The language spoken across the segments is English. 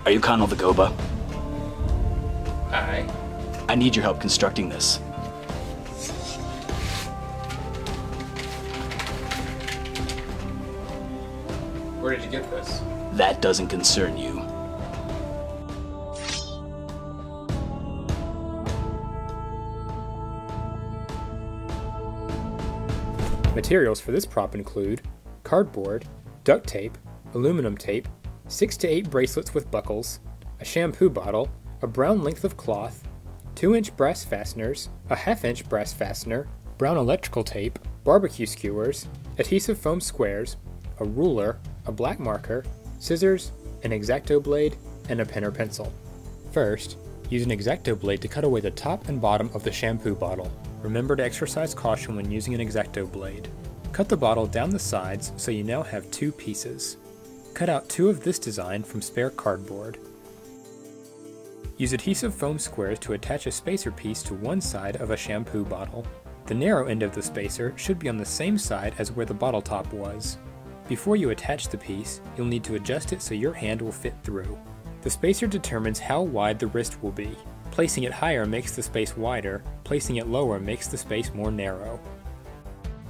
Are you Colonel Vagoba? Aye. I need your help constructing this. Where did you get this? That doesn't concern you. Materials for this prop include cardboard, duct tape, aluminum tape, 6 to 8 bracelets with buckles, a shampoo bottle, a brown length of cloth, 2-inch brass fasteners, a 1/2-inch brass fastener, brown electrical tape, barbecue skewers, adhesive foam squares, a ruler, a black marker, scissors, an X-Acto blade, and a pen or pencil. First, use an X-Acto blade to cut away the top and bottom of the shampoo bottle. Remember to exercise caution when using an X-Acto blade. Cut the bottle down the sides so you now have 2 pieces. Cut out 2 of this design from spare cardboard. Use adhesive foam squares to attach a spacer piece to one side of a shampoo bottle. The narrow end of the spacer should be on the same side as where the bottle top was. Before you attach the piece, you'll need to adjust it so your hand will fit through. The spacer determines how wide the wrist will be. Placing it higher makes the space wider, placing it lower makes the space more narrow.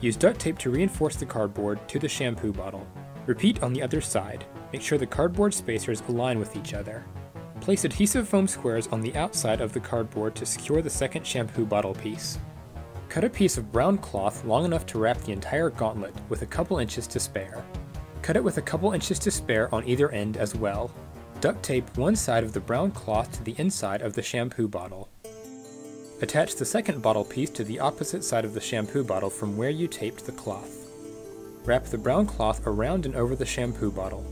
Use duct tape to reinforce the cardboard to the shampoo bottle. Repeat on the other side. Make sure the cardboard spacers align with each other. Place adhesive foam squares on the outside of the cardboard to secure the second shampoo bottle piece. Cut a piece of brown cloth long enough to wrap the entire gauntlet with a couple inches to spare. Cut it with a couple inches to spare on either end as well. Duct tape one side of the brown cloth to the inside of the shampoo bottle. Attach the second bottle piece to the opposite side of the shampoo bottle from where you taped the cloth. Wrap the brown cloth around and over the shampoo bottle.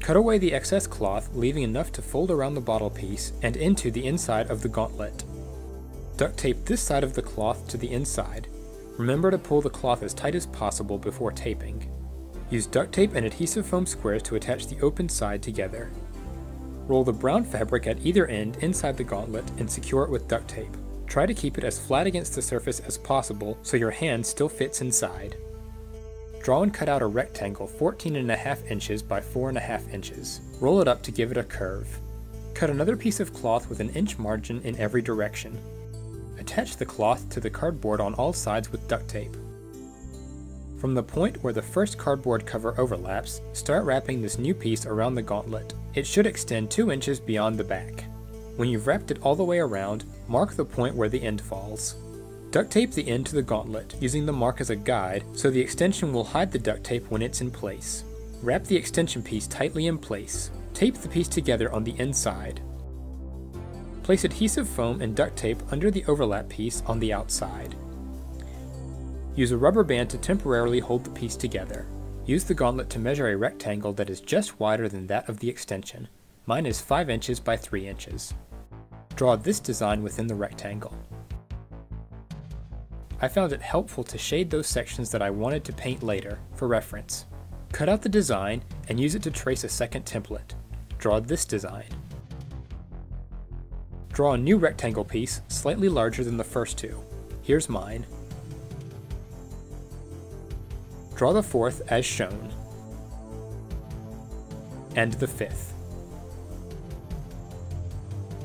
Cut away the excess cloth, leaving enough to fold around the bottle piece and into the inside of the gauntlet. Duct tape this side of the cloth to the inside. Remember to pull the cloth as tight as possible before taping. Use duct tape and adhesive foam squares to attach the open side together. Roll the brown fabric at either end inside the gauntlet and secure it with duct tape. Try to keep it as flat against the surface as possible so your hand still fits inside. Draw and cut out a rectangle 14.5 inches by 4.5 inches. Roll it up to give it a curve. Cut another piece of cloth with an inch margin in every direction. Attach the cloth to the cardboard on all sides with duct tape. From the point where the first cardboard cover overlaps, start wrapping this new piece around the gauntlet. It should extend 2 inches beyond the back. When you've wrapped it all the way around, mark the point where the end falls. Duct tape the end to the gauntlet, using the mark as a guide so the extension will hide the duct tape when it's in place. Wrap the extension piece tightly in place. Tape the piece together on the inside. Place adhesive foam and duct tape under the overlap piece on the outside. Use a rubber band to temporarily hold the piece together. Use the gauntlet to measure a rectangle that is just wider than that of the extension. Mine is 5 inches by 3 inches. Draw this design within the rectangle. I found it helpful to shade those sections that I wanted to paint later, for reference. Cut out the design and use it to trace a second template. Draw this design. Draw a new rectangle piece slightly larger than the first two. Here's mine. Draw the fourth as shown, and the fifth.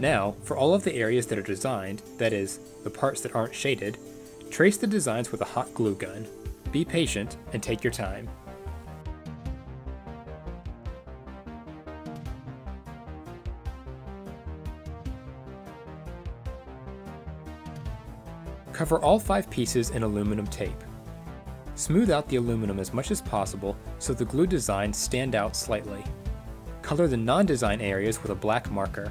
Now, for all of the areas that are designed, that is, the parts that aren't shaded, trace the designs with a hot glue gun. Be patient and take your time. Cover all 5 pieces in aluminum tape. Smooth out the aluminum as much as possible so the glue designs stand out slightly. Color the non-design areas with a black marker.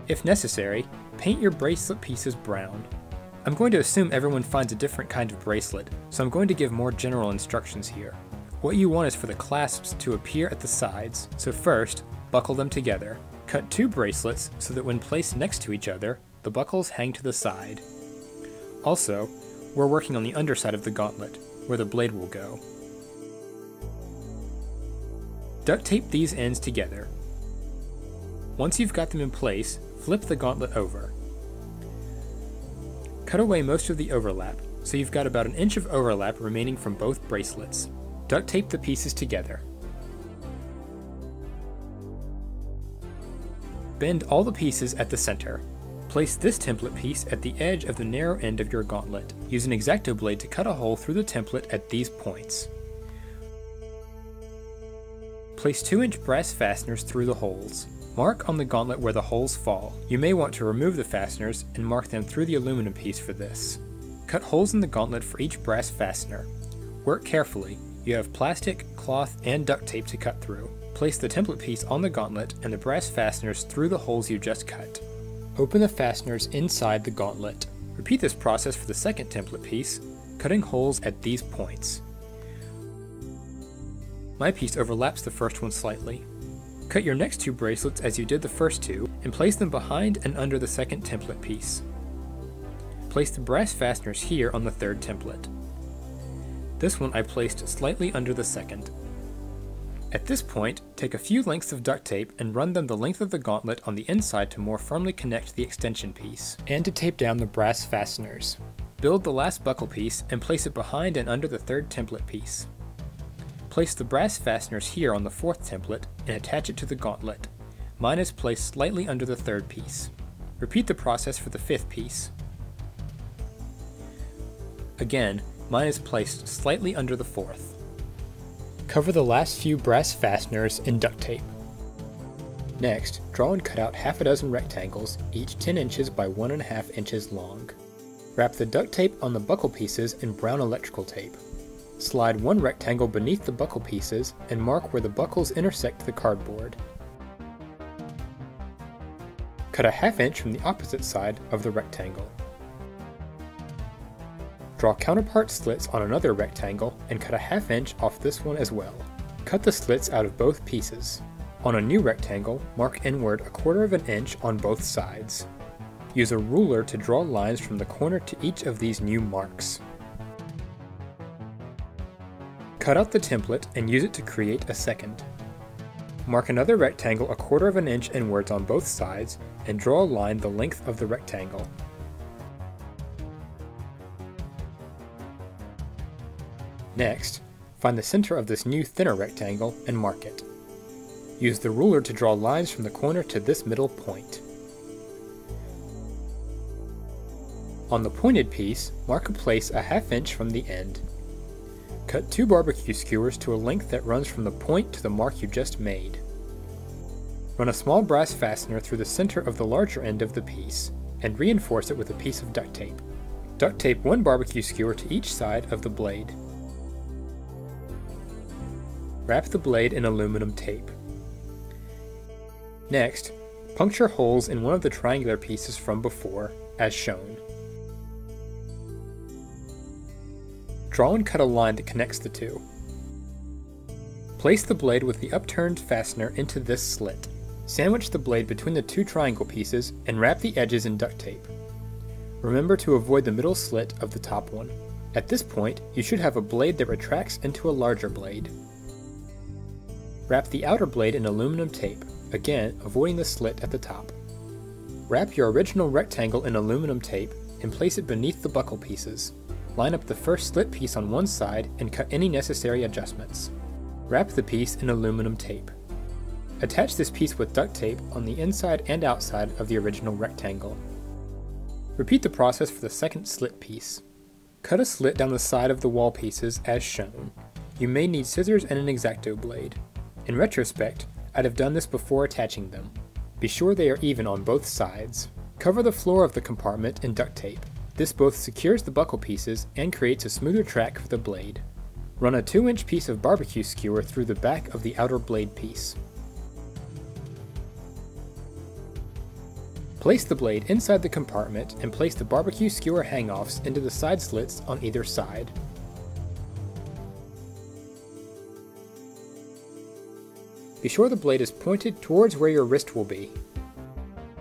If necessary, paint your bracelet pieces brown. I'm going to assume everyone finds a different kind of bracelet, so I'm going to give more general instructions here. What you want is for the clasps to appear at the sides, so first, buckle them together. Cut 2 bracelets so that when placed next to each other, the buckles hang to the side. Also, we're working on the underside of the gauntlet, where the blade will go. Duct tape these ends together. Once you've got them in place, flip the gauntlet over. Cut away most of the overlap, so you've got about an inch of overlap remaining from both bracelets. Duct tape the pieces together. Bend all the pieces at the center. Place this template piece at the edge of the narrow end of your gauntlet. Use an X-Acto blade to cut a hole through the template at these points. Place 2-inch brass fasteners through the holes. Mark on the gauntlet where the holes fall. You may want to remove the fasteners and mark them through the aluminum piece for this. Cut holes in the gauntlet for each brass fastener. Work carefully. You have plastic, cloth, and duct tape to cut through. Place the template piece on the gauntlet and the brass fasteners through the holes you just cut. Open the fasteners inside the gauntlet. Repeat this process for the second template piece, cutting holes at these points. My piece overlaps the first one slightly. Cut your next 2 bracelets as you did the first 2, and place them behind and under the second template piece. Place the brass fasteners here on the third template. This one I placed slightly under the second. At this point, take a few lengths of duct tape and run them the length of the gauntlet on the inside to more firmly connect the extension piece, and to tape down the brass fasteners. Build the last buckle piece and place it behind and under the third template piece. Place the brass fasteners here on the fourth template and attach it to the gauntlet. Mine is placed slightly under the third piece. Repeat the process for the fifth piece. Again, mine is placed slightly under the fourth. Cover the last few brass fasteners in duct tape. Next, draw and cut out half a dozen rectangles, each 10 inches by 1.5 inches long. Wrap the duct tape on the buckle pieces in brown electrical tape. Slide one rectangle beneath the buckle pieces and mark where the buckles intersect the cardboard. Cut a ½ inch from the opposite side of the rectangle. Draw counterpart slits on another rectangle and cut a ½ inch off this one as well. Cut the slits out of both pieces. On a new rectangle, mark inward 1/4 inch on both sides. Use a ruler to draw lines from the corner to each of these new marks. Cut out the template and use it to create a second. Mark another rectangle 1/4 inch inwards on both sides and draw a line the length of the rectangle. Next, find the center of this new thinner rectangle and mark it. Use the ruler to draw lines from the corner to this middle point. On the pointed piece, mark a place a ½ inch from the end. Cut 2 barbecue skewers to a length that runs from the point to the mark you just made. Run a small brass fastener through the center of the larger end of the piece, and reinforce it with a piece of duct tape. Duct tape 1 barbecue skewer to each side of the blade. Wrap the blade in aluminum tape. Next, puncture holes in one of the triangular pieces from before, as shown. Draw and cut a line that connects the two. Place the blade with the upturned fastener into this slit. Sandwich the blade between the 2 triangle pieces and wrap the edges in duct tape. Remember to avoid the middle slit of the top one. At this point, you should have a blade that retracts into a larger blade. Wrap the outer blade in aluminum tape, again avoiding the slit at the top. Wrap your original rectangle in aluminum tape and place it beneath the buckle pieces. Line up the first slit piece on one side and cut any necessary adjustments. Wrap the piece in aluminum tape. Attach this piece with duct tape on the inside and outside of the original rectangle. Repeat the process for the second slit piece. Cut a slit down the side of the wall pieces as shown. You may need scissors and an X-Acto blade. In retrospect, I'd have done this before attaching them. Be sure they are even on both sides. Cover the floor of the compartment in duct tape. This both secures the buckle pieces and creates a smoother track for the blade. Run a 2-inch piece of barbecue skewer through the back of the outer blade piece. Place the blade inside the compartment and place the barbecue skewer hang-offs into the side slits on either side. Be sure the blade is pointed towards where your wrist will be.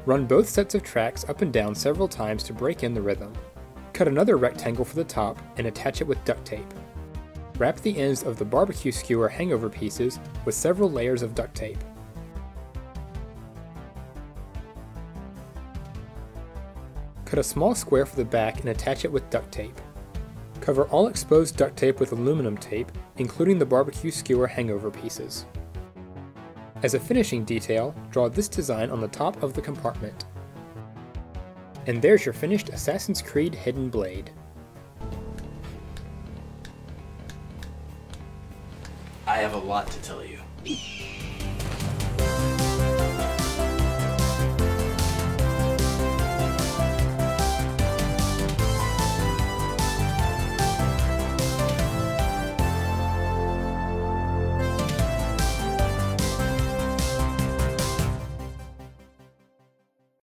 Run both sets of tracks up and down several times to break in the rhythm. Cut another rectangle for the top and attach it with duct tape. Wrap the ends of the barbecue skewer hangover pieces with several layers of duct tape. Cut a small square for the back and attach it with duct tape. Cover all exposed duct tape with aluminum tape, including the barbecue skewer hangover pieces. As a finishing detail, draw this design on the top of the compartment. And there's your finished Assassin's Creed hidden blade. I have a lot to tell you.